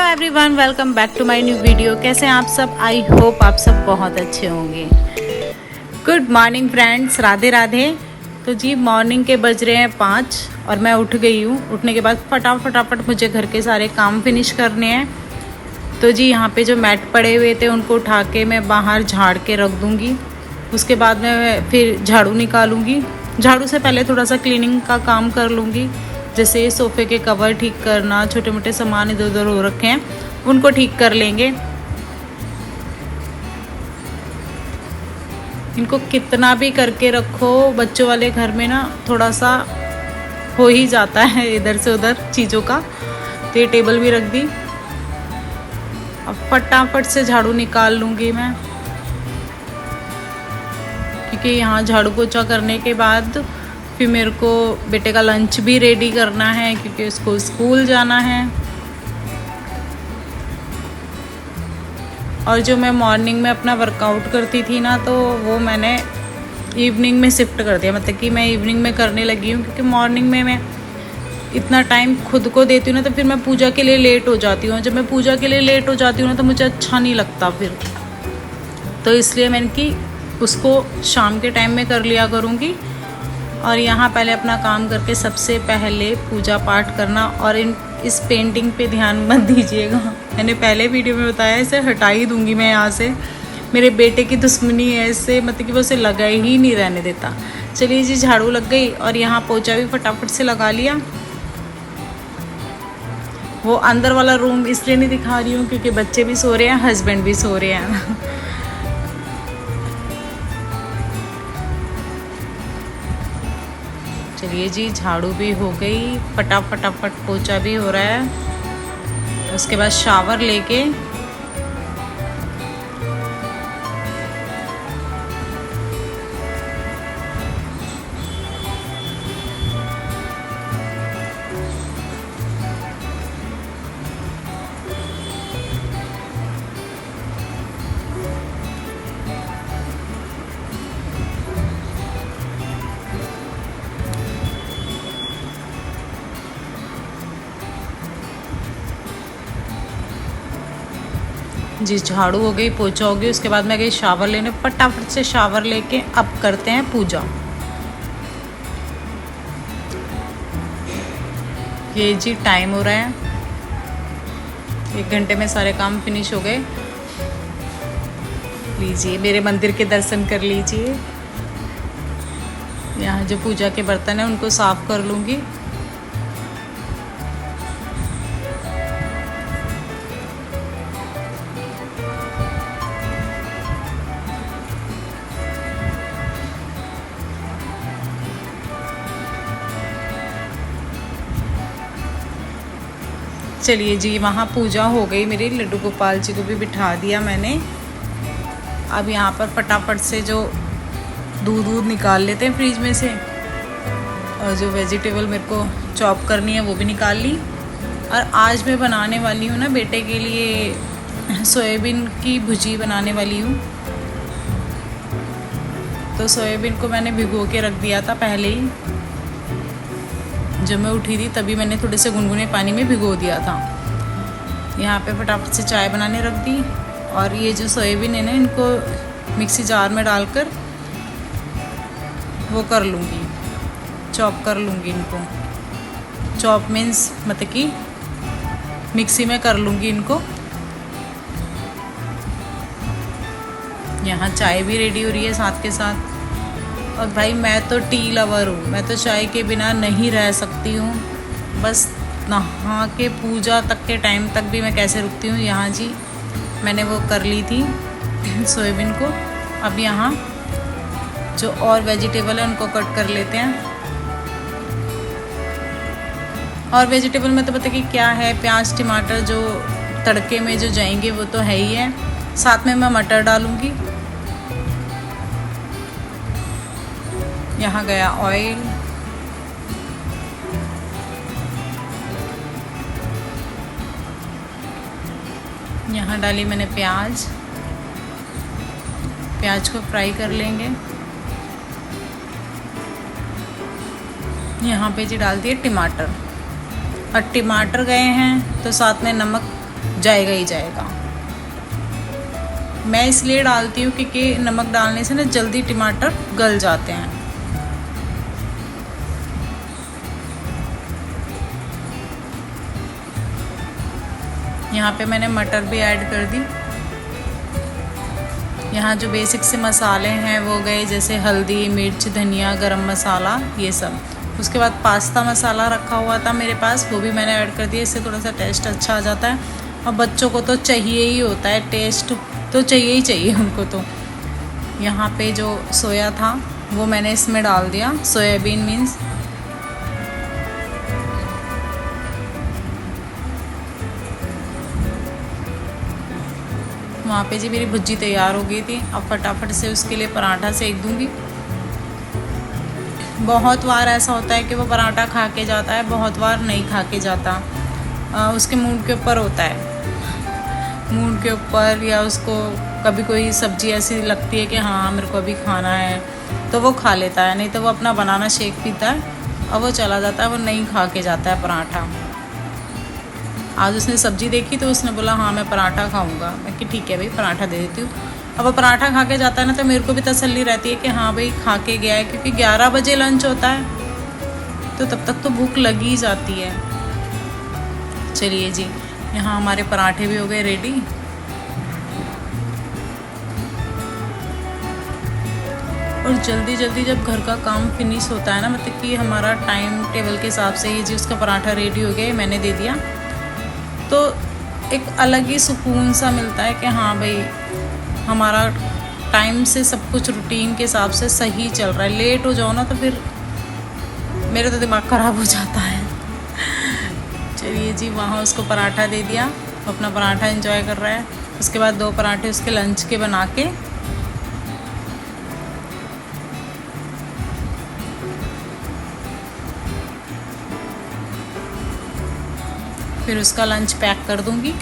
Everyone, welcome back to my new video. कैसे हैं आप सब? आई होप आप सब बहुत अच्छे होंगे। Good morning friends, Radhe Radhe. तो जी मॉर्निंग के बज रहे हैं 5 और मैं उठ गई हूँ। उठने के बाद फटाफट मुझे घर के सारे काम फिनिश करने हैं। तो जी यहाँ पे जो मैट पड़े हुए थे उनको उठा के मैं बाहर झाड़ के रख दूँगी। उसके बाद मैं फिर झाड़ू निकालूँगी। झाड़ू से पहले थोड़ा सा क्लीनिंग का काम कर लूँगी, जैसे सोफ़े के कवर ठीक करना, छोटे मोटे सामान इधर उधर हो रखे हैं उनको ठीक कर लेंगे। इनको कितना भी करके रखो, बच्चों वाले घर में ना थोड़ा सा हो ही जाता है इधर से उधर चीज़ों का। तो ये टेबल भी रख दी। अब फटाफट से झाड़ू निकाल लूँगी मैं, क्योंकि यहाँ झाड़ू पोछा करने के बाद फिर मेरे को बेटे का लंच भी रेडी करना है, क्योंकि उसको स्कूल जाना है। और जो मैं मॉर्निंग में अपना वर्कआउट करती थी ना, तो वो मैंने इवनिंग में शिफ्ट कर दिया। मतलब कि मैं इवनिंग में करने लगी हूँ, क्योंकि मॉर्निंग में मैं इतना टाइम खुद को देती हूँ ना, तो फिर मैं पूजा के लिए लेट हो जाती हूँ। जब मैं पूजा के लिए लेट हो जाती हूँ ना, तो मुझे अच्छा नहीं लगता फिर। तो इसलिए मैंने कि उसको शाम के टाइम में कर लिया करूँगी। और यहाँ पहले अपना काम करके सबसे पहले पूजा पाठ करना। और इस पेंटिंग पे ध्यान मत दीजिएगा, मैंने पहले वीडियो में बताया, इसे हटा ही दूँगी मैं यहाँ से। मेरे बेटे की दुश्मनी है इससे, मतलब कि वो उसे लगा ही नहीं रहने देता। चलिए जी, झाड़ू लग गई और यहाँ पोछा भी फटाफट से लगा लिया। वो अंदर वाला रूम इसलिए नहीं दिखा रही हूँ क्योंकि बच्चे भी सो रहे हैं, हस्बैंड भी सो रहे हैं। चलिए जी, झाड़ू भी हो गई, फटाफट पोछा भी हो रहा है। उसके बाद शावर लेके जी झाड़ू हो गई, पोछा हो गई। उसके बाद मैं गई शावर लेने। फटाफट से शावर लेके अब करते हैं पूजा। ये जी टाइम हो रहा है, 1 घंटे में सारे काम फिनिश हो गए। लीजिए, मेरे मंदिर के दर्शन कर लीजिए। यहाँ जो पूजा के बर्तन हैं उनको साफ कर लूँगी। चलिए जी, वहाँ पूजा हो गई मेरी। लड्डू गोपाल जी को भी बिठा दिया मैंने। अब यहाँ पर फटाफट से जो दूध निकाल लेते हैं फ्रिज में से, और जो वेजिटेबल मेरे को चॉप करनी है वो भी निकाल ली। और आज मैं बनाने वाली हूँ ना बेटे के लिए सोयाबीन की भुजी बनाने वाली हूँ। तो सोयाबीन को मैंने भिगो के रख दिया था पहले ही। जब मैं उठी थी तभी मैंने थोड़े से गुनगुने पानी में भिगो दिया था। यहाँ पे फटाफट से चाय बनाने रख दी। और ये जो सोयाबीन है ना, इनको मिक्सी जार में डालकर वो कर लूँगी, चॉप कर लूँगी इनको। चॉप मीन्स मतलब कि मिक्सी में कर लूँगी इनको। यहाँ चाय भी रेडी हो रही है साथ के साथ। और भाई मैं तो टी लवर हूँ, मैं तो चाय के बिना नहीं रह सकती हूँ। बस नहा के पूजा तक के टाइम तक भी मैं कैसे रुकती हूँ। यहाँ जी मैंने वो कर ली थी सोयाबीन को। अब यहाँ जो और वेजिटेबल है उनको कट कर लेते हैं। और वेजिटेबल में तो पता कि क्या है, प्याज टमाटर जो तड़के में जो जाएंगे वो तो है ही है। साथ में मैं मटर डालूँगी। यहाँ गया ऑयल। यहाँ डाली मैंने प्याज को फ्राई कर लेंगे। यहाँ पे जी डाल दिए टमाटर, और टमाटर गए हैं तो साथ में नमक जाएगा ही जाएगा। मैं इसलिए डालती हूँ क्योंकि नमक डालने से ना जल्दी टमाटर गल जाते हैं। यहाँ पे मैंने मटर भी ऐड कर दी। यहाँ जो बेसिक से मसाले हैं वो गए, जैसे हल्दी, मिर्च, धनिया, गरम मसाला, ये सब। उसके बाद पास्ता मसाला रखा हुआ था मेरे पास, वो भी मैंने ऐड कर दिया। इससे थोड़ा सा टेस्ट अच्छा आ जाता है। और बच्चों को तो चाहिए ही होता है, टेस्ट तो चाहिए ही चाहिए उनको तो। यहाँ पे जो सोया था वो मैंने इसमें डाल दिया, सोयाबीन मीन्स। वहाँ पे जी मेरी भुर्जी तैयार हो गई थी। अब फटाफट से उसके लिए पराठा सेक दूँगी। बहुत बार ऐसा होता है कि वो पराठा खा के जाता है, बहुत बार नहीं खा के जाता। उसके मूड के ऊपर होता है, मूड के ऊपर, या उसको कभी कोई सब्ज़ी ऐसी लगती है कि हाँ मेरे को अभी खाना है तो वो खा लेता है, नहीं तो वो अपना बनाना शेक पीता है और वो चला जाता है, वो नहीं खा के जाता है पराठा। आज उसने सब्ज़ी देखी तो उसने बोला हाँ मैं पराठा खाऊंगा। मैं कि ठीक है भाई पराठा दे देती हूँ। अब वो पराठा खा के जाता है ना तो मेरे को भी तसल्ली रहती है कि हाँ भाई खा के गया है, क्योंकि 11 बजे लंच होता है तो तब तक तो भूख लगी ही जाती है। चलिए जी, यहाँ हमारे पराठे भी हो गए रेडी। और जल्दी जल्दी जब घर का काम फिनिश होता है ना, मतलब कि हमारा टाइम टेबल के हिसाब से ही जी उसका पराठा रेडी हो गया, मैंने दे दिया, तो एक अलग ही सुकून सा मिलता है कि हाँ भाई हमारा टाइम से सब कुछ रूटीन के हिसाब से सही चल रहा है। लेट हो जाओ ना तो फिर मेरा तो दिमाग ख़राब हो जाता है। चलिए जी, वहाँ उसको पराठा दे दिया, अपना पराठा एंजॉय कर रहा है। उसके बाद 2 पराठे उसके लंच के बना के फिर उसका लंच पैक कर दूँगी।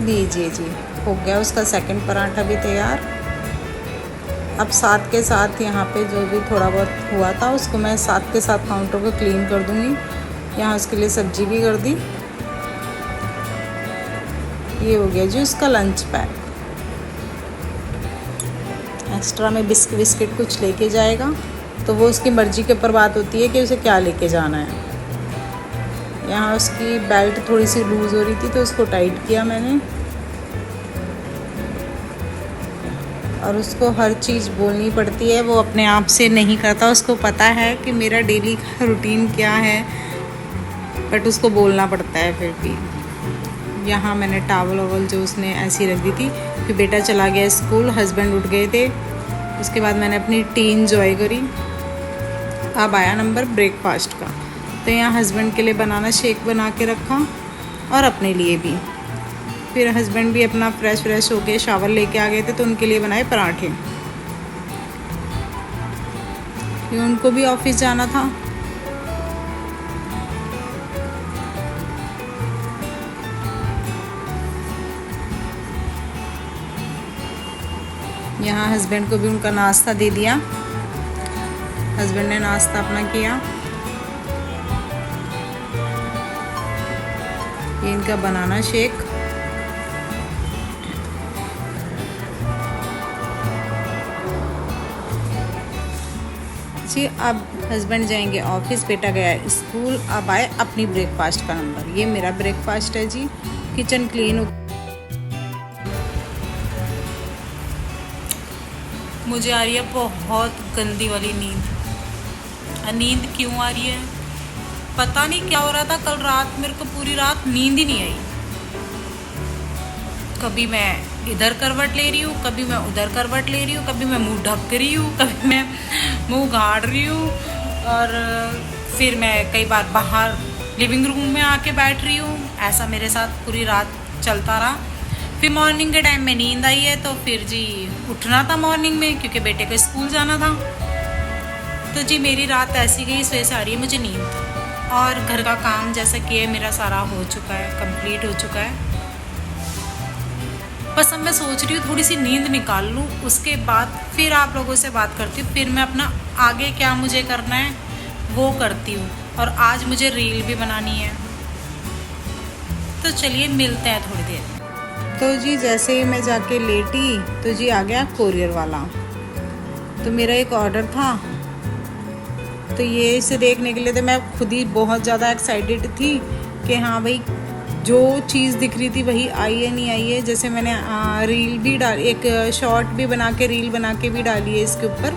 लीजिए जी, हो गया उसका सेकंड पराठा भी तैयार। अब साथ के साथ यहाँ पे जो भी थोड़ा बहुत हुआ था उसको मैं साथ के साथ काउंटर को क्लीन कर दूँगी। यहाँ उसके लिए सब्जी भी कर दी। ये हो गया जी उसका लंच पैक। एक्स्ट्रा में बिस्किट कुछ लेके जाएगा तो वो उसकी मर्ज़ी के ऊपर बात होती है कि उसे क्या लेके जाना है। यहाँ उसकी बेल्ट थोड़ी सी लूज़ हो रही थी तो उसको टाइट किया मैंने। और उसको हर चीज़ बोलनी पड़ती है, वो अपने आप से नहीं करता। उसको पता है कि मेरा डेली का रूटीन क्या है, बट उसको बोलना पड़ता है फिर भी। यहाँ मैंने टावल वावल जो उसने ऐसी रख दी थी, फिर बेटा चला गया स्कूल, हस्बैंड उठ गए थे। उसके बाद मैंने अपनी टी एंजॉय करी। अब आया नंबर ब्रेकफास्ट का, तो यहाँ हस्बैंड के लिए बनाना शेक बना के रखा और अपने लिए भी। फिर हस्बैंड भी अपना फ्रेश होके शावर लेके आ गए थे तो उनके लिए बनाए पराठे, क्योंकि उनको भी ऑफिस जाना था। यहाँ हस्बैंड को भी उनका नाश्ता दे दिया। हस्बैंड ने नाश्ता अपना किया। ये इनका बनाना शेक। जी, अब हस्बैंड जाएंगे ऑफिस, बेटा गया स्कूल। अब आए अपनी ब्रेकफास्ट का नंबर। ये मेरा ब्रेकफास्ट है जी। किचन क्लीन हो। मुझे आ रही है बहुत गंदी वाली नींद। नींद क्यों आ रही है पता नहीं, क्या हो रहा था कल रात, मेरे को पूरी रात नींद ही नहीं आई। कभी मैं इधर करवट ले रही हूँ, कभी मैं उधर करवट ले रही हूँ, कभी मैं मुंह ढक रही हूँ, कभी मैं मुंह गाड़ रही हूँ, और फिर मैं कई बार बाहर लिविंग रूम में आके बैठ रही हूँ। ऐसा मेरे साथ पूरी रात चलता रहा। फिर मॉर्निंग के टाइम में नींद आई है तो फिर जी उठना था मॉर्निंग में, क्योंकि बेटे को स्कूल जाना था। तो जी मेरी रात ऐसी गई, सुबह से आ रही है मुझे नींद। और घर का काम जैसा कि है मेरा सारा हो चुका है, कंप्लीट हो चुका है। बस अब मैं सोच रही हूँ थोड़ी सी नींद निकाल लूँ, उसके बाद फिर आप लोगों से बात करती हूँ, फिर मैं अपना आगे क्या मुझे करना है वो करती हूँ। और आज मुझे रील भी बनानी है, तो चलिए मिलते हैं थोड़ी देर। तो जी जैसे ही मैं जाके लेटी तो जी आ गया कोरियर वाला। तो मेरा एक ऑर्डर था, तो ये इसे देखने के लिए तो मैं खुद ही बहुत ज़्यादा एक्साइटेड थी कि हाँ भाई जो चीज़ दिख रही थी वही आई है नहीं आई है। जैसे मैंने रील भी डाल, एक शॉर्ट भी बना के रील बना के भी डाली है इसके ऊपर।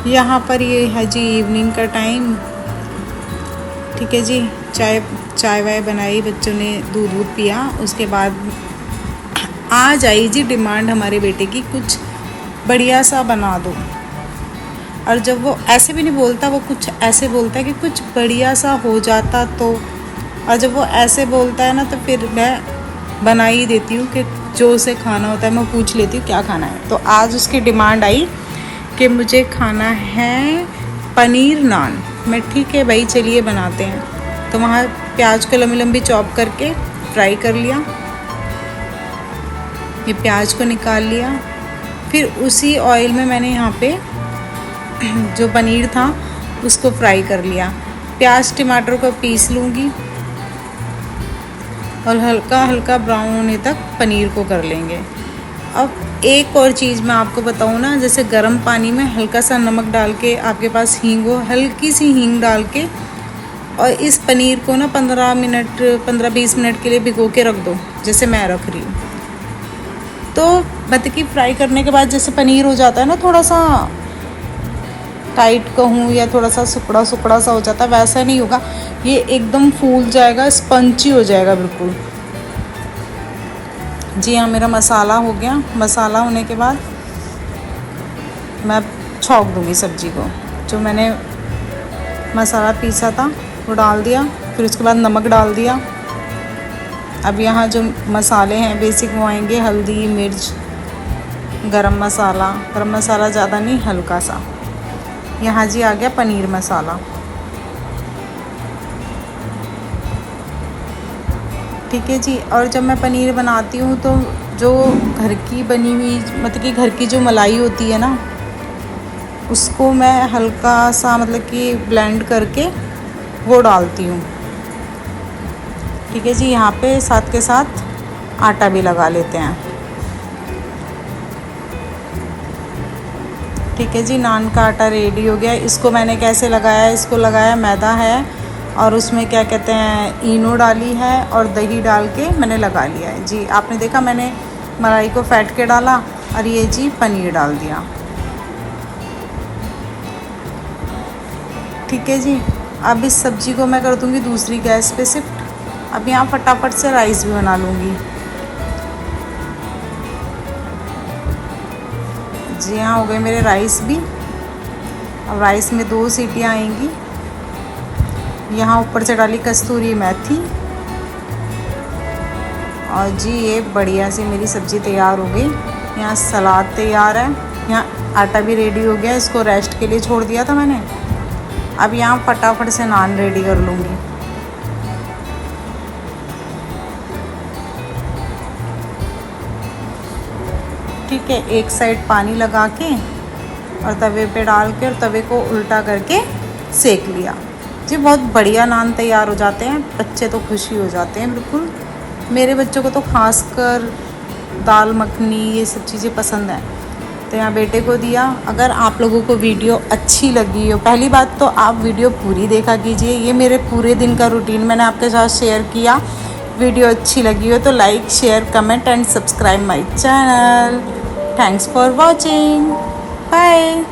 यहाँ पर ये है जी इवनिंग का टाइम, ठीक है जी। चाय वाय बनाई, बच्चों ने दूध पिया। उसके बाद आज आई जी डिमांड हमारे बेटे की, कुछ बढ़िया सा बना दो। और जब वो ऐसे भी नहीं बोलता, वो कुछ ऐसे बोलता है कि कुछ बढ़िया सा हो जाता तो। और जब वो ऐसे बोलता है ना तो फिर मैं बना ही देती हूँ कि जो उसे खाना होता है मैं पूछ लेती हूँ क्या खाना है। तो आज उसकी डिमांड आई कि मुझे खाना है पनीर नान। मैं ठीक है भाई चलिए बनाते हैं। तो वहाँ प्याज को लंबी लंबी चॉप करके फ्राई कर लिया, ये प्याज को निकाल लिया। फिर उसी ऑयल में मैंने यहाँ पे जो पनीर था उसको फ्राई कर लिया। प्याज टमाटर को पीस लूँगी और हल्का हल्का ब्राउन होने तक पनीर को कर लेंगे। अब एक और चीज़ मैं आपको बताऊँ ना, जैसे गर्म पानी में हल्का सा नमक डाल के, आपके पास हींग हो, हल्की सी हींग डाल के, और इस पनीर को ना 15-20 मिनट के लिए भिगो के रख दो, जैसे मैं रख रही हूँ। तो मतलब कि फ्राई करने के बाद जैसे पनीर हो जाता है ना थोड़ा सा टाइट कहूँ या थोड़ा सा सुकड़ा सुकड़ा सा हो जाता है, वैसा नहीं होगा। ये एकदम फूल जाएगा, स्पंची हो जाएगा बिल्कुल। जी हाँ, मेरा मसाला हो गया। मसाला होने के बाद मैं छौंक दूँगी सब्ज़ी को। जो मैंने मसाला पीसा था वो डाल दिया, फिर उसके बाद नमक डाल दिया। अब यहाँ जो मसाले हैं बेसिक वो आएंगे हल्दी, मिर्च, गरम मसाला ज़्यादा नहीं, हल्का सा। यहाँ जी आ गया पनीर मसाला, ठीक है जी। और जब मैं पनीर बनाती हूँ तो जो घर की बनी हुई, मतलब कि घर की जो मलाई होती है ना, उसको मैं हल्का सा मतलब कि ब्लेंड करके वो डालती हूँ, ठीक है जी। यहाँ पे साथ के साथ आटा भी लगा लेते हैं, ठीक है जी। नान का आटा रेडी हो गया। इसको मैंने कैसे लगाया, इसको लगाया मैदा है और उसमें क्या कहते हैं इनो डाली है और दही डाल के मैंने लगा लिया है जी। आपने देखा मैंने मलाई को फेंट के डाला और ये जी पनीर डाल दिया, ठीक है जी। अब इस सब्ज़ी को मैं कर दूँगी दूसरी गैस पे शिफ्ट। अब यहाँ फटाफट से राइस भी बना लूँगी जी। हाँ, हो गए मेरे राइस भी। अब राइस में 2 सीटियाँ आएंगी। यहाँ ऊपर से डाली कस्तूरी मेथी और जी ये बढ़िया सी मेरी सब्ज़ी तैयार हो गई। यहाँ सलाद तैयार है, यहाँ आटा भी रेडी हो गया, इसको रेस्ट के लिए छोड़ दिया था मैंने। अब यहाँ फटाफट से नान रेडी कर लूँगी, ठीक है। एक साइड पानी लगा के और तवे पे डाल के और तवे को उल्टा करके सेक लिया जी। बहुत बढ़िया नान तैयार हो जाते हैं, बच्चे तो खुश ही हो जाते हैं बिल्कुल। मेरे बच्चों को तो खासकर दाल मखनी ये सब चीज़ें पसंद हैं, तो यहाँ बेटे को दिया। अगर आप लोगों को वीडियो अच्छी लगी हो, पहली बात तो आप वीडियो पूरी देखा कीजिए। ये मेरे पूरे दिन का रूटीन मैंने आपके साथ शेयर किया। वीडियो अच्छी लगी हो तो like, share, comment and subscribe my channel. Thanks for watching, bye.